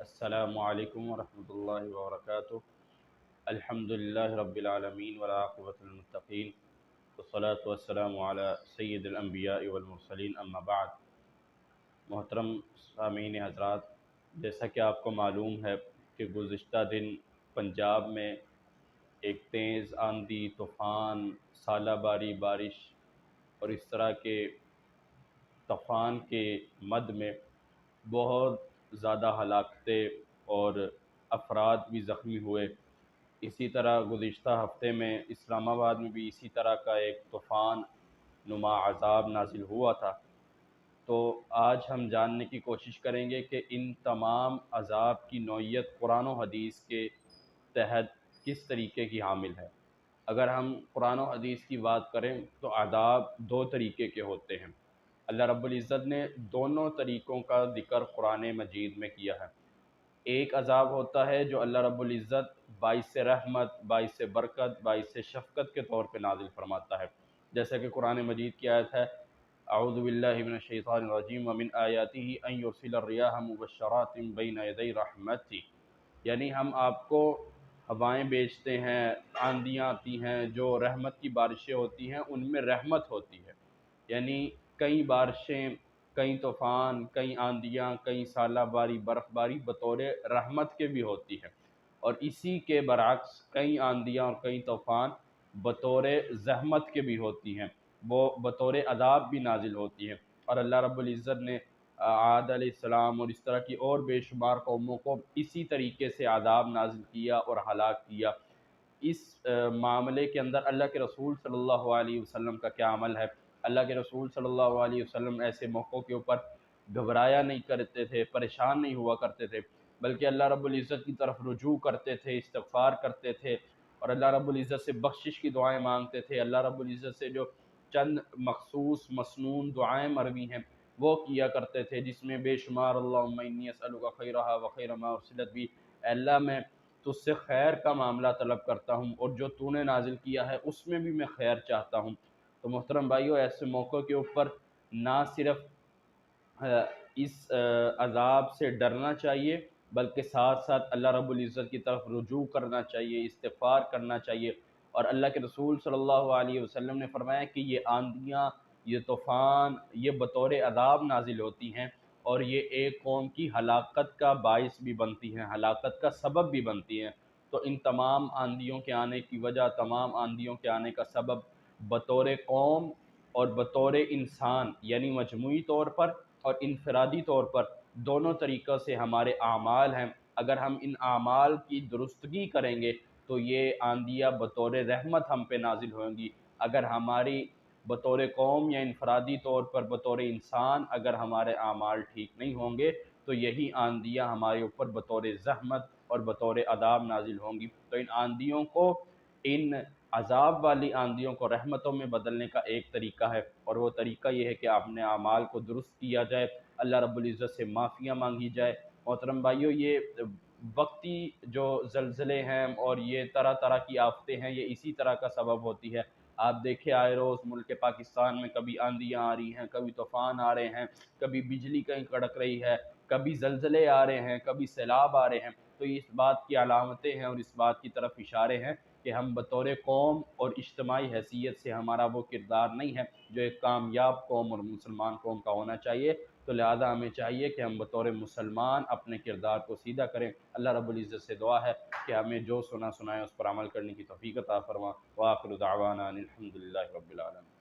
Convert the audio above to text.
السلام علیکم ورحمۃ اللہ وبرکاتہ۔ الحمد للہ رب العالمین والعاقبۃ للمتقین والصلاة والسلام علی سید الانبیاء والمرسلین اما بعد۔ محترم سامعین حضرات، جیسا کہ آپ کو معلوم ہے کہ گزشتہ دن پنجاب میں ایک تیز آندھی، طوفان، ژالہ باری بارش اور اس طرح کے طوفان کے مد میں بہت زیادہ ہلاکتیں اور افراد بھی زخمی ہوئے۔ اسی طرح گزشتہ ہفتے میں اسلام آباد میں بھی اسی طرح کا ایک طوفان نما عذاب نازل ہوا تھا۔ تو آج ہم جاننے کی کوشش کریں گے کہ ان تمام عذاب کی نوعیت قرآن و حدیث کے تحت کس طریقے کی حامل ہے۔ اگر ہم قرآن و حدیث کی بات کریں تو عذاب دو طریقے کے ہوتے ہیں۔ اللہ رب العزت نے دونوں طریقوں کا ذکر قرآن مجید میں کیا ہے۔ ایک عذاب ہوتا ہے جو اللہ رب العزت باعث رحمت، باعث برکت، باعث شفقت کے طور پہ نازل فرماتا ہے، جیسا کہ قرآن مجید کی آیت ہے اعوذ باللہ من الشیطان الرجیم ومن آیاتہ ان یرسل الریاح مبشرات بین یدی رحمتہ، یعنی ہم آپ کو ہوائیں بیچتے ہیں، آندیاں آتی ہیں جو رحمت کی بارشیں ہوتی ہیں، ان میں رحمت ہوتی ہے، یعنی کئی بارشیں، کئی طوفان، کئی آندیاں، کئی ژالہ باری، برف باری بطور رحمت کے بھی ہوتی ہے، اور اسی کے برعکس کئی آندیاں اور کئی طوفان بطور زحمت کے بھی ہوتی ہیں، وہ بطور عذاب بھی نازل ہوتی ہیں۔ اور اللہ رب العزت نے عاد علیہ السلام اور اس طرح کی اور بے شمار قوموں کو اسی طریقے سے عذاب نازل کیا اور ہلاک کیا۔ اس معاملے کے اندر اللہ کے رسول صلی اللہ علیہ وسلم کا کیا عمل ہے؟ اللہ کے رسول صلی اللہ علیہ وسلم ایسے موقعوں کے اوپر گھبرایا نہیں کرتے تھے، پریشان نہیں ہوا کرتے تھے، بلکہ اللہ رب العزت کی طرف رجوع کرتے تھے، استغفار کرتے تھے اور اللہ رب العزت سے بخشش کی دعائیں مانگتے تھے۔ اللہ رب العزت سے جو چند مخصوص مسنون دعائیں مروی ہیں وہ کیا کرتے تھے، جس میں بے شمار اللہم انی اسألک خیرہا وخیر ما ارسلت بھی، اے اللہ میں تجھ سے خیر کا معاملہ طلب کرتا ہوں اور جو تو نے نازل کیا ہے اس میں بھی میں خیر چاہتا ہوں۔ تو محترم بھائیو، ایسے موقع کے اوپر نہ صرف اس عذاب سے ڈرنا چاہیے بلکہ ساتھ ساتھ اللہ رب العزت کی طرف رجوع کرنا چاہیے، استغفار کرنا چاہیے۔ اور اللہ کے رسول صلی اللہ علیہ وسلم نے فرمایا کہ یہ آندیاں، یہ طوفان، یہ بطور عذاب نازل ہوتی ہیں اور یہ ایک قوم کی ہلاکت کا باعث بھی بنتی ہیں، ہلاکت کا سبب بھی بنتی ہیں۔ تو ان تمام آندیوں کے آنے کی وجہ، تمام آندیوں کے آنے کا سبب بطور قوم اور بطور انسان، یعنی مجموعی طور پر اور انفرادی طور پر دونوں طریقوں سے ہمارے اعمال ہیں۔ اگر ہم ان اعمال کی درستگی کریں گے تو یہ آندیاں بطور رحمت ہم پہ نازل ہوں گی۔ اگر ہماری بطور قوم یا انفرادی طور پر بطور انسان اگر ہمارے اعمال ٹھیک نہیں ہوں گے تو یہی آندیاں ہمارے اوپر بطور زحمت اور بطور عذاب نازل ہوں گی۔ تو ان آندیوں کو، ان عذاب والی آندیوں کو رحمتوں میں بدلنے کا ایک طریقہ ہے، اور وہ طریقہ یہ ہے کہ اپنے اعمال کو درست کیا جائے، اللہ رب العزت سے معافیاں مانگی جائے۔ محترم بھائیو، یہ وقتی جو زلزلے ہیں اور یہ طرح طرح کی آفتیں ہیں، یہ اسی طرح کا سبب ہوتی ہے۔ آپ دیکھیں آئے روز ملک پاکستان میں کبھی آندیاں آ رہی ہیں، کبھی طوفان آ رہے ہیں، کبھی بجلی کہیں کڑک رہی ہے، کبھی زلزلے آ رہے ہیں، کبھی سیلاب آ رہے ہیں۔ تو یہ اس بات کی علامتیں ہیں اور اس بات کی طرف اشارے ہیں کہ ہم بطور قوم اور اجتماعی حیثیت سے ہمارا وہ کردار نہیں ہے جو ایک کامیاب قوم اور مسلمان قوم کا ہونا چاہیے۔ تو لہٰذا ہمیں چاہیے کہ ہم بطور مسلمان اپنے کردار کو سیدھا کریں۔ اللہ رب العزت سے دعا ہے کہ ہمیں جو سنا سنایا اس پر عمل کرنے کی توفیق عطا فرما۔ وآخر دعوانا ان الحمد للہ رب العالمین۔